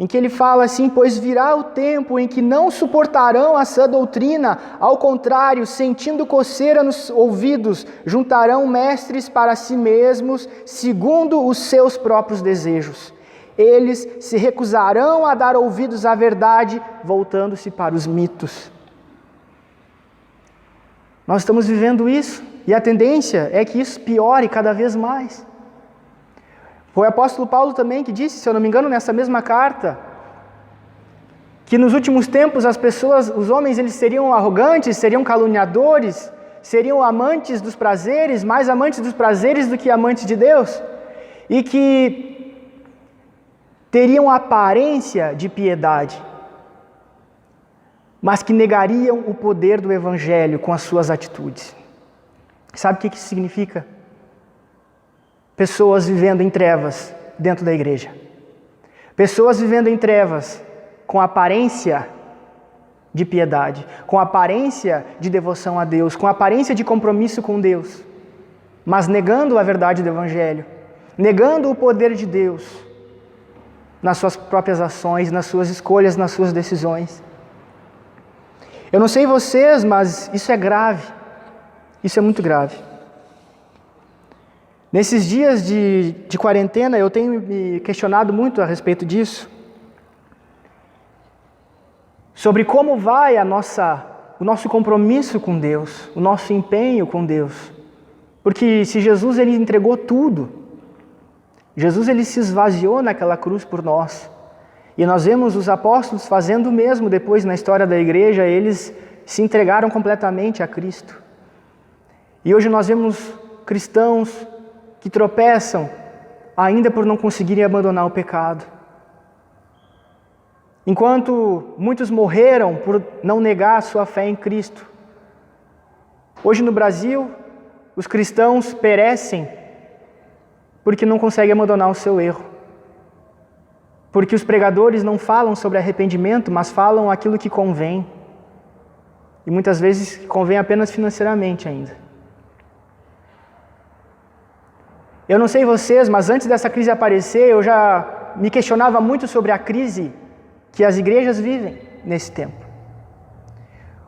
em que ele fala assim: pois virá o tempo em que não suportarão a sã doutrina, ao contrário, sentindo coceira nos ouvidos, juntarão mestres para si mesmos, segundo os seus próprios desejos. Eles se recusarão a dar ouvidos à verdade, voltando-se para os mitos. Nós estamos vivendo isso, e a tendência é que isso piore cada vez mais. Foi o apóstolo Paulo também que disse, se eu não me engano, nessa mesma carta, que nos últimos tempos as pessoas, os homens, eles seriam arrogantes, seriam caluniadores, seriam amantes dos prazeres, mais amantes dos prazeres do que amantes de Deus, e que teriam aparência de piedade, mas que negariam o poder do Evangelho com as suas atitudes. Sabe o que isso significa? Pessoas vivendo em trevas dentro da igreja. Pessoas vivendo em trevas com aparência de piedade, com aparência de devoção a Deus, com aparência de compromisso com Deus, mas negando a verdade do Evangelho, negando o poder de Deus nas suas próprias ações, nas suas escolhas, nas suas decisões. Eu não sei vocês, mas isso é grave. Isso é muito grave. Nesses dias de quarentena, eu tenho me questionado muito a respeito disso. Sobre como vai o nosso compromisso com Deus, o nosso empenho com Deus. Porque se Jesus ele entregou tudo, Jesus ele se esvaziou naquela cruz por nós. E nós vemos os apóstolos fazendo o mesmo depois na história da igreja, eles se entregaram completamente a Cristo. E hoje nós vemos cristãos que tropeçam ainda por não conseguirem abandonar o pecado. Enquanto muitos morreram por não negar a sua fé em Cristo. Hoje no Brasil, os cristãos perecem porque não conseguem abandonar o seu erro. Porque os pregadores não falam sobre arrependimento, mas falam aquilo que convém. E muitas vezes convém apenas financeiramente ainda. Eu não sei vocês, mas antes dessa crise aparecer, eu já me questionava muito sobre a crise que as igrejas vivem nesse tempo.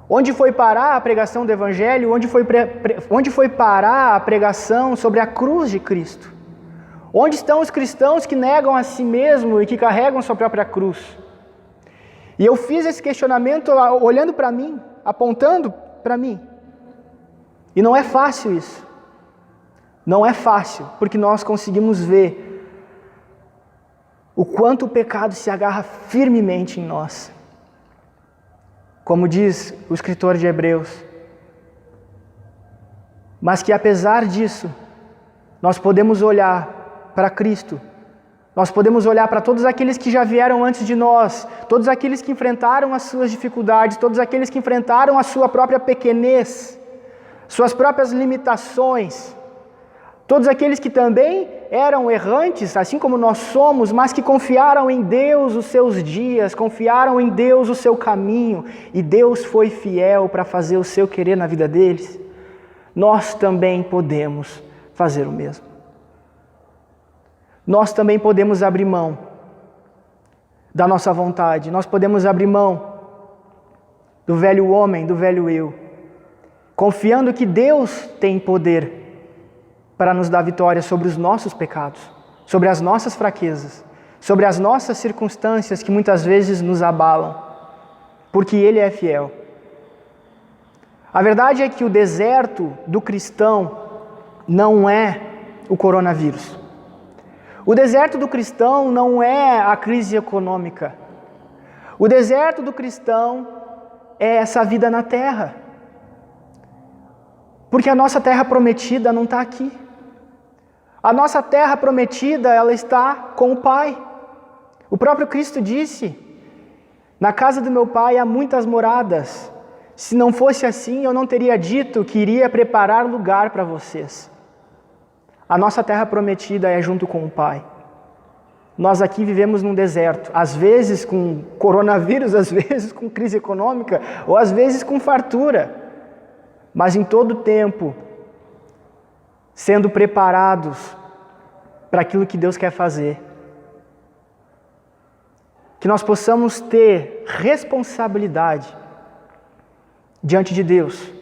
Onde foi parar a pregação do Evangelho? Onde foi parar a pregação sobre a cruz de Cristo? Onde estão os cristãos que negam a si mesmo e que carregam sua própria cruz? E eu fiz esse questionamento olhando para mim, apontando para mim. E não é fácil isso. Não é fácil, porque nós conseguimos ver o quanto o pecado se agarra firmemente em nós. Como diz o escritor de Hebreus. Mas que apesar disso, nós podemos olhar para Cristo, Nós podemos olhar para todos aqueles que já vieram antes de nós, todos aqueles que enfrentaram as suas dificuldades, todos aqueles que enfrentaram a sua própria pequenez, suas próprias limitações, todos aqueles que também eram errantes, assim como nós somos, mas que confiaram em Deus os seus dias, confiaram em Deus o seu caminho, e Deus foi fiel para fazer o seu querer na vida deles. Nós também podemos fazer o mesmo. Nós também podemos abrir mão da nossa vontade, nós podemos abrir mão do velho homem, do velho eu, confiando que Deus tem poder para nos dar vitória sobre os nossos pecados, sobre as nossas fraquezas, sobre as nossas circunstâncias que muitas vezes nos abalam, porque Ele é fiel. A verdade é que o deserto do cristão não é o coronavírus. O deserto do cristão não é a crise econômica. O deserto do cristão é essa vida na terra. Porque a nossa terra prometida não está aqui. A nossa terra prometida, ela está com o Pai. O próprio Cristo disse: na casa do meu Pai há muitas moradas. Se não fosse assim, eu não teria dito que iria preparar lugar para vocês. A nossa terra prometida é junto com o Pai. Nós aqui vivemos num deserto, às vezes com coronavírus, às vezes com crise econômica, ou às vezes com fartura, mas em todo tempo sendo preparados para aquilo que Deus quer fazer. Que nós possamos ter responsabilidade diante de Deus.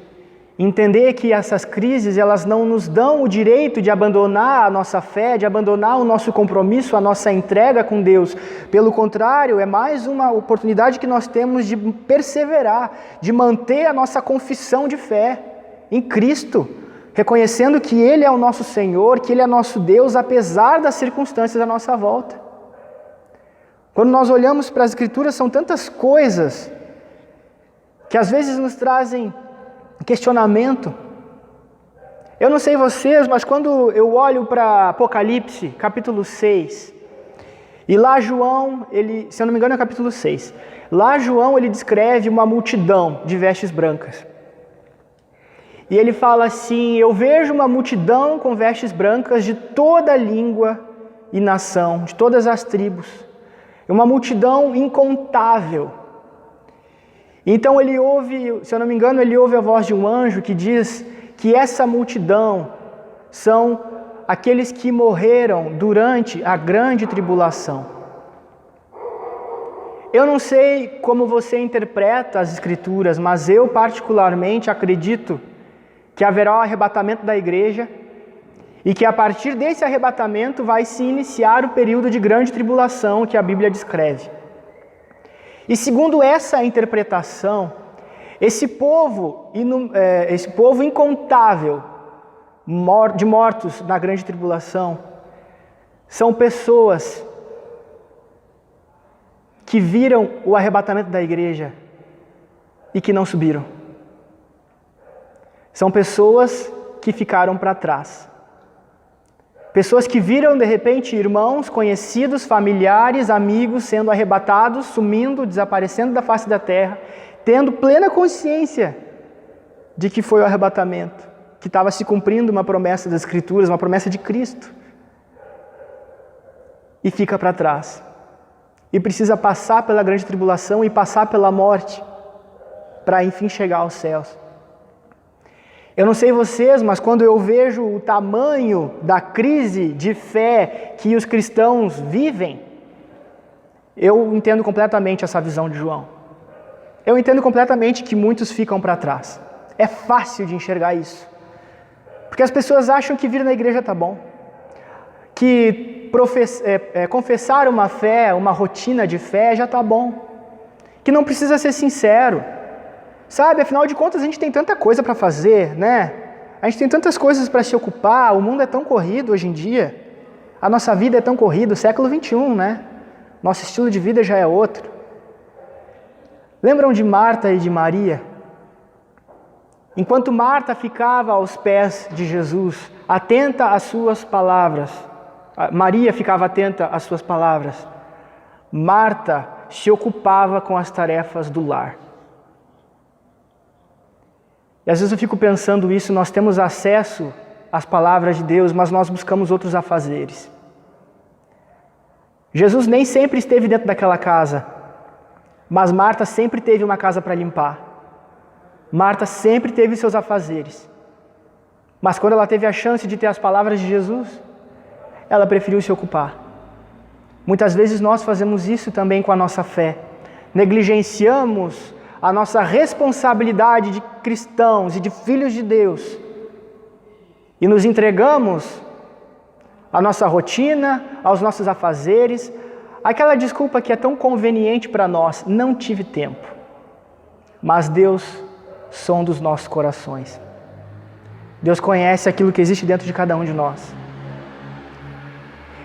Entender que essas crises, elas não nos dão o direito de abandonar a nossa fé, de abandonar o nosso compromisso, a nossa entrega com Deus. Pelo contrário, é mais uma oportunidade que nós temos de perseverar, de manter a nossa confissão de fé em Cristo, reconhecendo que Ele é o nosso Senhor, que Ele é nosso Deus, apesar das circunstâncias à nossa volta. Quando nós olhamos para as Escrituras, são tantas coisas que às vezes nos trazem questionamento. Eu não sei vocês, mas quando eu olho para Apocalipse, capítulo 6, e lá João, se eu não me engano é o capítulo 6, lá João ele descreve uma multidão de vestes brancas. E ele fala assim: eu vejo uma multidão com vestes brancas de toda língua e nação, de todas as tribos, uma multidão incontável. Então ele ouve, se eu não me engano, ele ouve a voz de um anjo que diz que essa multidão são aqueles que morreram durante a grande tribulação. Eu não sei como você interpreta as Escrituras, mas eu particularmente acredito que haverá o arrebatamento da igreja e que a partir desse arrebatamento vai se iniciar o período de grande tribulação que a Bíblia descreve. E segundo essa interpretação, esse povo incontável de mortos na grande tribulação são pessoas que viram o arrebatamento da igreja e que não subiram. São pessoas que ficaram para trás. Pessoas que viram, de repente, irmãos, conhecidos, familiares, amigos sendo arrebatados, sumindo, desaparecendo da face da terra, tendo plena consciência de que foi o arrebatamento, que estava se cumprindo uma promessa das Escrituras, uma promessa de Cristo. E fica para trás. E precisa passar pela grande tribulação e passar pela morte, para enfim chegar aos céus. Eu não sei vocês, mas quando eu vejo o tamanho da crise de fé que os cristãos vivem, eu entendo completamente essa visão de João. Eu entendo completamente que muitos ficam para trás. É fácil de enxergar isso. Porque as pessoas acham que vir na igreja está bom. Que confessar uma fé, uma rotina de fé já está bom. Que não precisa ser sincero. Sabe, afinal de contas a gente tem tanta coisa para fazer, né? A gente tem tantas coisas para se ocupar, o mundo é tão corrido hoje em dia. A nossa vida é tão corrida, o século XXI, né? Nosso estilo de vida já é outro. Lembram de Marta e de Maria? Enquanto Marta ficava aos pés de Jesus, atenta às suas palavras, Maria ficava atenta às suas palavras. Marta se ocupava com as tarefas do lar. E às vezes eu fico pensando isso, nós temos acesso às palavras de Deus, mas nós buscamos outros afazeres. Jesus nem sempre esteve dentro daquela casa, mas Marta sempre teve uma casa para limpar. Marta sempre teve seus afazeres. Mas quando ela teve a chance de ter as palavras de Jesus, ela preferiu se ocupar. Muitas vezes nós fazemos isso também com a nossa fé. Negligenciamos a nossa responsabilidade de cristãos e de filhos de Deus e nos entregamos à nossa rotina, aos nossos afazeres, aquela desculpa que é tão conveniente para nós: não tive tempo. Mas Deus sonda os nossos corações. Deus conhece aquilo que existe dentro de cada um de nós.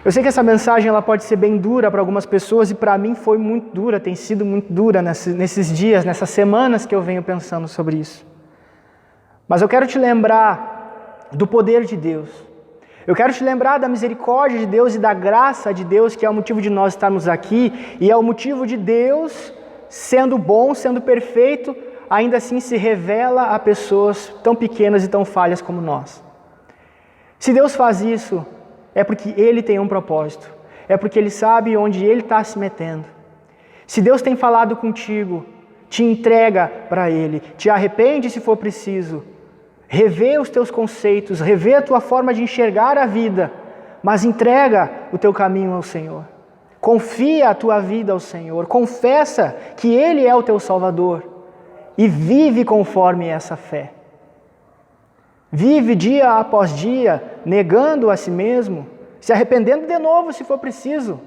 Eu sei que essa mensagem ela pode ser bem dura para algumas pessoas e para mim foi muito dura, tem sido muito dura nesses dias, nessas semanas que eu venho pensando sobre isso. Mas eu quero te lembrar do poder de Deus. Eu quero te lembrar da misericórdia de Deus e da graça de Deus, que é o motivo de nós estarmos aqui e é o motivo de Deus, sendo bom, sendo perfeito, ainda assim se revela a pessoas tão pequenas e tão falhas como nós. Se Deus faz isso, é porque Ele tem um propósito, é porque Ele sabe onde Ele está se metendo. Se Deus tem falado contigo, te entrega para Ele, te arrepende se for preciso, revê os teus conceitos, revê a tua forma de enxergar a vida, mas entrega o teu caminho ao Senhor. Confia a tua vida ao Senhor, confessa que Ele é o teu Salvador e vive conforme essa fé. Vive dia após dia, negando a si mesmo, se arrependendo de novo se for preciso,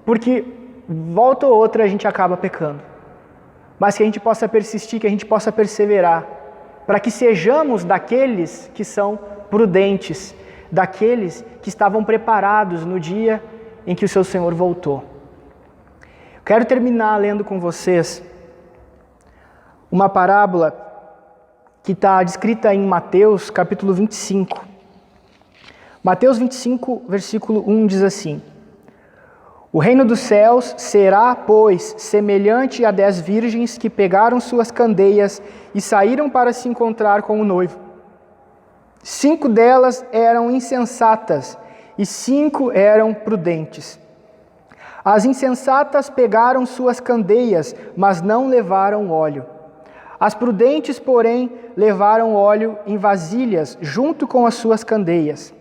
porque volta ou outra a gente acaba pecando. Mas que a gente possa persistir, que a gente possa perseverar, para que sejamos daqueles que são prudentes, daqueles que estavam preparados no dia em que o seu Senhor voltou. Quero terminar lendo com vocês uma parábola que está descrita em Mateus, capítulo 25. Mateus 25, versículo 1 diz assim: O reino dos céus será, pois, semelhante a 10 virgens que pegaram suas candeias e saíram para se encontrar com o noivo. 5 delas eram insensatas e 5 eram prudentes. As insensatas pegaram suas candeias, mas não levaram óleo. As prudentes, porém, levaram óleo em vasilhas, junto com as suas candeias.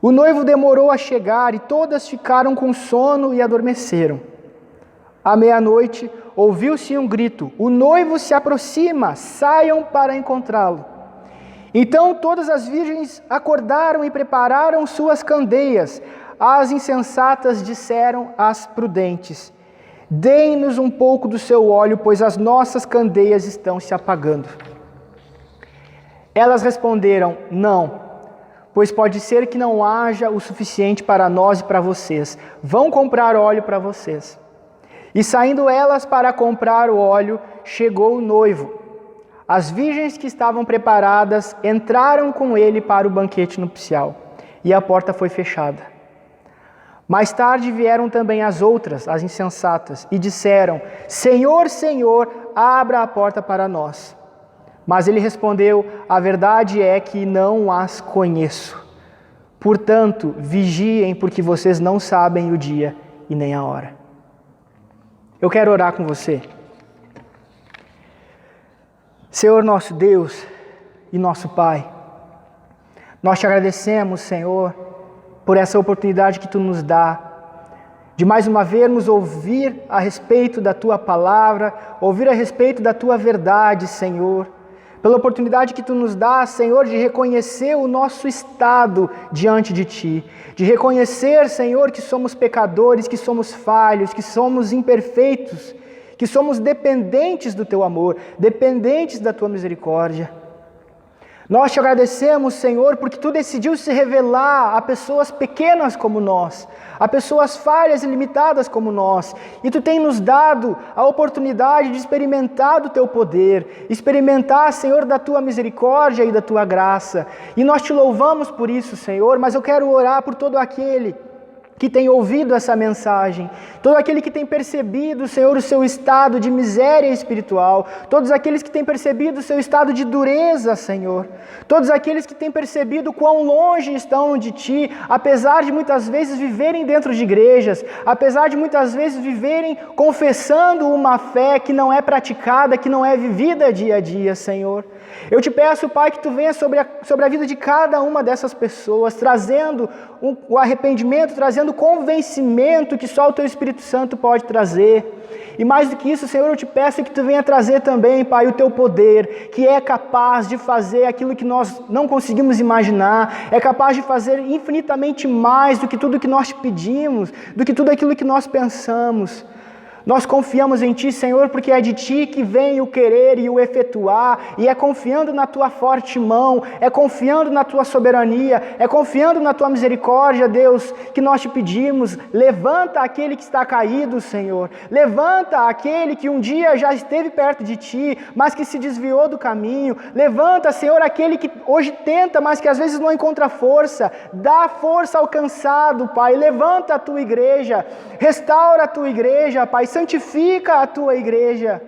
O noivo demorou a chegar e todas ficaram com sono e adormeceram. À meia-noite, ouviu-se um grito: o noivo se aproxima, saiam para encontrá-lo. Então todas as virgens acordaram e prepararam suas candeias. As insensatas disseram às prudentes: Deem-nos um pouco do seu óleo, pois as nossas candeias estão se apagando. Elas responderam: Não, pois pode ser que não haja o suficiente para nós e para vocês. Vão comprar óleo para vocês. E saindo elas para comprar o óleo, chegou o noivo. As virgens que estavam preparadas entraram com ele para o banquete nupcial, e a porta foi fechada. Mais tarde vieram também as outras, as insensatas, e disseram: Senhor, Senhor, abra a porta para nós. Mas ele respondeu: A verdade é que não as conheço. Portanto, vigiem, porque vocês não sabem o dia e nem a hora. Eu quero orar com você. Senhor nosso Deus e nosso Pai, nós te agradecemos, Senhor, por essa oportunidade que Tu nos dá, de mais uma vez nos ouvir a respeito da Tua palavra, ouvir a respeito da Tua verdade, Senhor, pela oportunidade que Tu nos dá, Senhor, de reconhecer o nosso estado diante de Ti, de reconhecer, Senhor, que somos pecadores, que somos falhos, que somos imperfeitos, que somos dependentes do Teu amor, dependentes da Tua misericórdia. Nós te agradecemos, Senhor, porque Tu decidiu se revelar a pessoas pequenas como nós, a pessoas falhas e limitadas como nós, e Tu tem nos dado a oportunidade de experimentar do Teu poder, experimentar, Senhor, da Tua misericórdia e da Tua graça, e nós Te louvamos por isso, Senhor, mas eu quero orar por todo aquele que tem ouvido essa mensagem, todo aquele que tem percebido, Senhor, o seu estado de miséria espiritual, todos aqueles que têm percebido o seu estado de dureza, Senhor, todos aqueles que têm percebido quão longe estão de Ti, apesar de muitas vezes viverem dentro de igrejas, apesar de muitas vezes viverem confessando uma fé que não é praticada, que não é vivida dia a dia, Senhor. Eu te peço, Pai, que Tu venha sobre a vida de cada uma dessas pessoas, trazendo o arrependimento, trazendo o convencimento que só o Teu Espírito Santo pode trazer. E mais do que isso, Senhor, eu te peço que Tu venha trazer também, Pai, o Teu poder, que é capaz de fazer aquilo que nós não conseguimos imaginar, é capaz de fazer infinitamente mais do que tudo que nós te pedimos, do que tudo aquilo que nós pensamos. Nós confiamos em Ti, Senhor, porque é de Ti que vem o querer e o efetuar, e é confiando na Tua forte mão, é confiando na Tua soberania, é confiando na Tua misericórdia, Deus, que nós te pedimos. Levanta aquele que está caído, Senhor, levanta aquele que um dia já esteve perto de Ti, mas que se desviou do caminho, levanta, Senhor, aquele que hoje tenta, mas que às vezes não encontra força, dá força ao cansado, Pai, levanta a Tua igreja, restaura a Tua igreja, Pai, santifica a Tua igreja.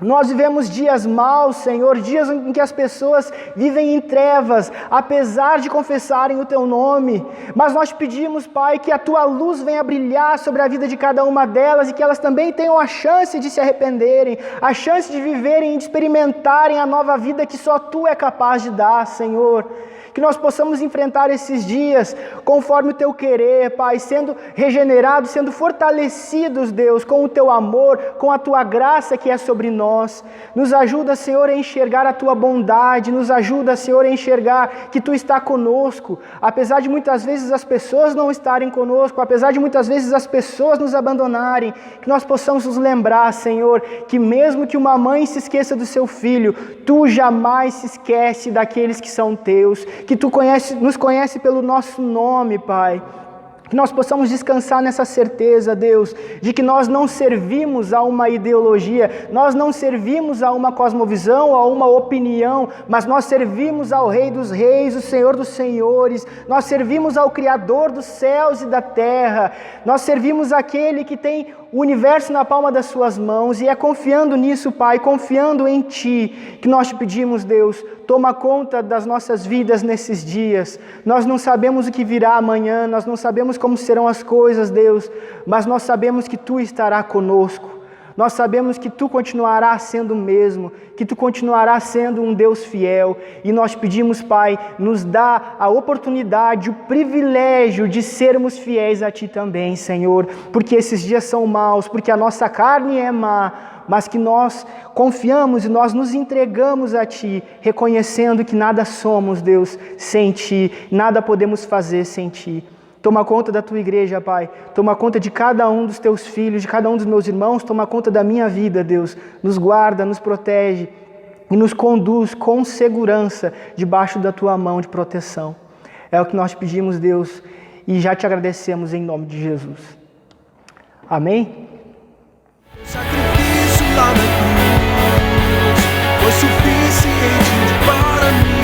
Nós vivemos dias maus, Senhor, dias em que as pessoas vivem em trevas, apesar de confessarem o Teu nome, mas nós pedimos, Pai, que a Tua luz venha brilhar sobre a vida de cada uma delas e que elas também tenham a chance de se arrependerem, a chance de viverem e de experimentarem a nova vida que só Tu é capaz de dar, Senhor. Que nós possamos enfrentar esses dias conforme o Teu querer, Pai, sendo regenerados, sendo fortalecidos, Deus, com o Teu amor, com a Tua graça que é sobre nós. Nos ajuda, Senhor, a enxergar a Tua bondade, nos ajuda, Senhor, a enxergar que Tu está conosco, apesar de muitas vezes as pessoas não estarem conosco, apesar de muitas vezes as pessoas nos abandonarem, que nós possamos nos lembrar, Senhor, que mesmo que uma mãe se esqueça do seu filho, Tu jamais se esquece daqueles que são Teus, que Tu nos conhece pelo nosso nome, Pai. Que nós possamos descansar nessa certeza, Deus, de que nós não servimos a uma ideologia, nós não servimos a uma cosmovisão, a uma opinião, mas nós servimos ao Rei dos Reis, o Senhor dos Senhores, nós servimos ao Criador dos céus e da terra, nós servimos aquele que tem o universo na palma das Suas mãos, e é confiando nisso, Pai, confiando em Ti, que nós te pedimos, Deus, toma conta das nossas vidas nesses dias. Nós não sabemos o que virá amanhã, nós não sabemos como serão as coisas, Deus, mas nós sabemos que Tu estará conosco. Nós sabemos que Tu continuarás sendo o mesmo, que Tu continuarás sendo um Deus fiel. E nós pedimos, Pai, nos dá a oportunidade, o privilégio de sermos fiéis a Ti também, Senhor. Porque esses dias são maus, porque a nossa carne é má, mas que nós confiamos e nós nos entregamos a Ti, reconhecendo que nada somos, Deus, sem Ti, nada podemos fazer sem Ti. Toma conta da Tua igreja, Pai. Toma conta de cada um dos Teus filhos, de cada um dos meus irmãos. Toma conta da minha vida, Deus. Nos guarda, nos protege e nos conduz com segurança debaixo da Tua mão de proteção. É o que nós pedimos, Deus, e já Te agradecemos em nome de Jesus. Amém? O sacrifício lá na cruz foi suficiente para mim.